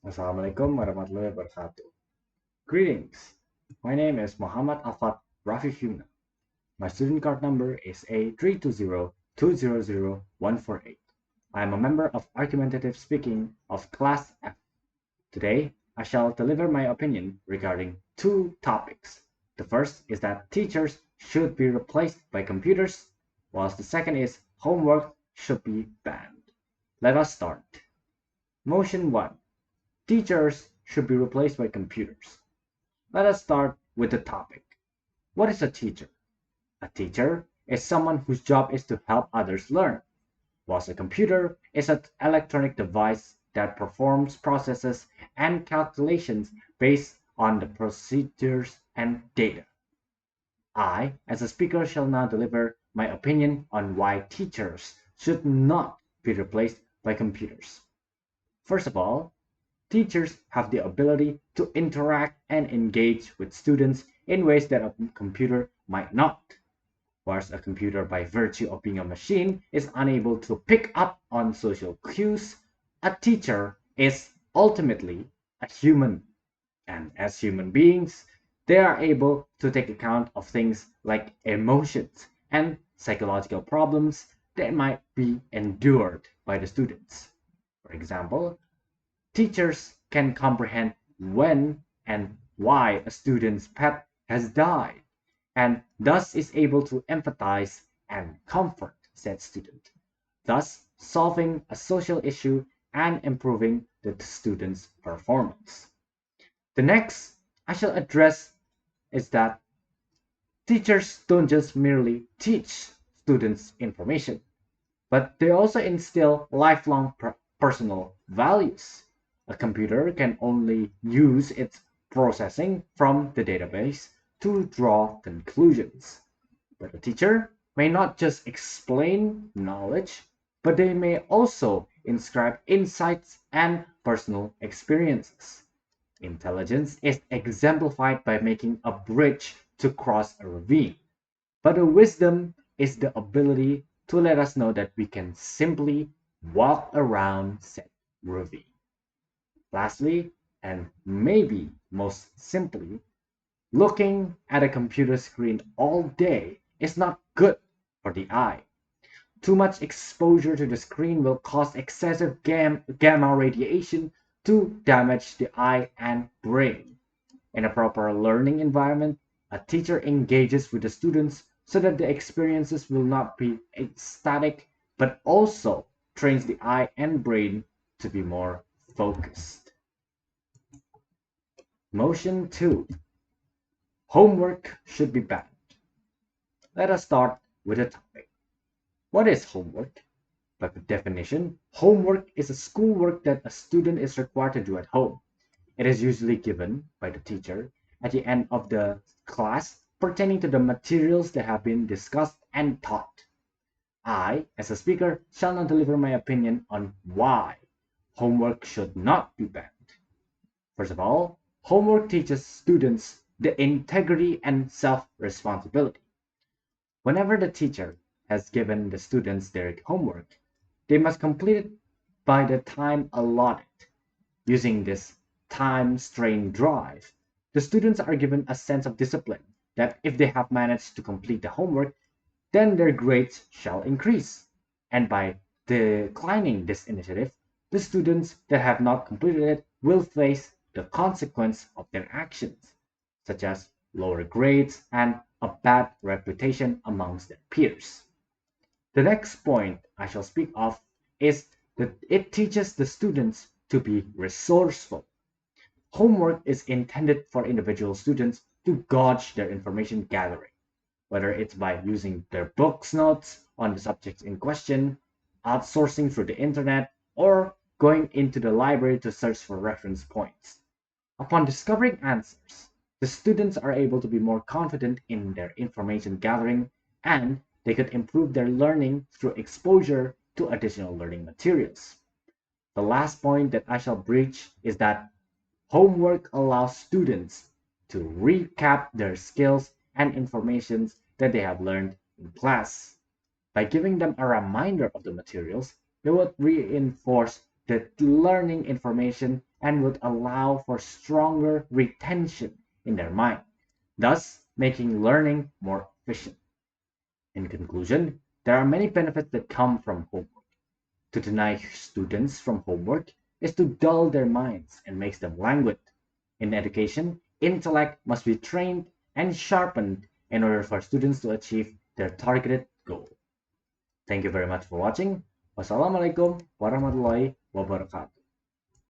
Assalamualaikum warahmatullahi wabarakatuh. Greetings. My name is Mochammad Alfat Rafif Yumna. My student card number is A320200148. I am a member of Argumentative Speaking of Class F. Today, I shall deliver my opinion regarding two topics. The first is that teachers should be replaced by computers, whilst the second is homework should be banned. Let us start. Motion 1. Teachers should be replaced by computers. Let us start with the topic. What is a teacher? A teacher is someone whose job is to help others learn, whilst a computer is an electronic device that performs processes and calculations based on the procedures and data. I, as a speaker, shall now deliver my opinion on why teachers should not be replaced by computers. First of all, teachers have the ability to interact and engage with students in ways that a computer might not. Whereas a computer, by virtue of being a machine, is unable to pick up on social cues, a teacher is ultimately a human. And as human beings, they are able to take account of things like emotions and psychological problems that might be endured by the students. For example, teachers can comprehend when and why a student's pet has died, and thus is able to empathize and comfort said student, thus solving a social issue and improving the student's performance. The next I shall address is that teachers don't just merely teach students information, but they also instill lifelong personal values. A computer can only use its processing from the database to draw conclusions. But a teacher may not just explain knowledge, but they may also inscribe insights and personal experiences. Intelligence is exemplified by making a bridge to cross a ravine, but a wisdom is the ability to let us know that we can simply walk around said ravine. Lastly, and maybe most simply, looking at a computer screen all day is not good for the eye. Too much exposure to the screen will cause excessive gamma radiation to damage the eye and brain. In a proper learning environment, a teacher engages with the students so that the experiences will not be static, but also trains the eye and brain to be more focused. Motion 2. Homework should be banned. Let us start with the topic. What is homework? By definition, homework is a schoolwork that a student is required to do at home. It is usually given by the teacher at the end of the class pertaining to the materials that have been discussed and taught. I, as a speaker, shall now deliver my opinion on why homework should not be banned. First of all, homework teaches students the integrity and self-responsibility. Whenever the teacher has given the students their homework, they must complete it by the time allotted. Using this time-strained drive, the students are given a sense of discipline that if they have managed to complete the homework, then their grades shall increase. And by declining this initiative, the students that have not completed it will face the consequence of their actions, such as lower grades and a bad reputation amongst their peers. The next point I shall speak of is that it teaches the students to be resourceful. Homework is intended for individual students to gauge their information gathering, whether it's by using their books notes on the subjects in question, outsourcing through the internet, or going into the library to search for reference points. Upon discovering answers, the students are able to be more confident in their information gathering, and they could improve their learning through exposure to additional learning materials. The last point that I shall breach is that homework allows students to recap their skills and information that they have learned in class. By giving them a reminder of the materials, they will reinforce the learning information and would allow for stronger retention in their mind, thus making learning more efficient. In conclusion, there are many benefits that come from homework. To deny students from homework is to dull their minds and makes them languid. In education, intellect must be trained and sharpened in order for students to achieve their targeted goal. Thank you very much for watching. Wassalamualaikum warahmatullahi wabarakatuh.